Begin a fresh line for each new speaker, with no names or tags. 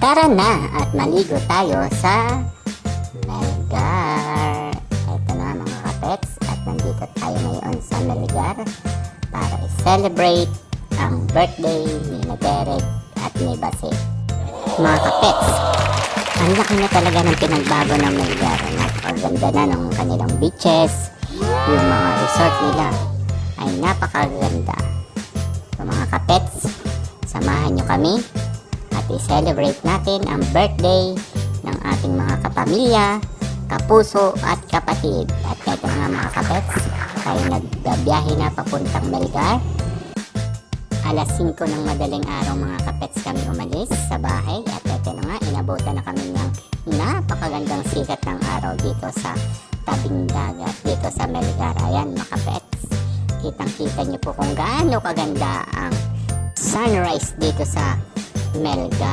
Tara na at maligo tayo sa Melgar. Ito na mga kapets, at nandito tayo ngayon sa Melgar para i-celebrate ang birthday ni Derek at ni Basit. Mga kapets, ang laki na talaga ng pinagbago ng Melgar. Napakaganda na ng kanilang beaches, yung mga resort nila ay napakaganda. So mga kapets, samahan nyo kami at i-celebrate natin ang birthday ng ating mga kapamilya, kapuso at kapatid. At ito nga mga kapets, tayo nagbiyahe na papuntang Melgar. Alas 5 ng madaling araw mga kapets kami umalis sa bahay. At ito na nga, inabutan na kami ng napakagandang sikat ng araw dito sa tabing dagat, dito sa Melgar. Ayan mga kapets, kitang-kita nyo po kung gaano kaganda ang sunrise dito sa Melgar.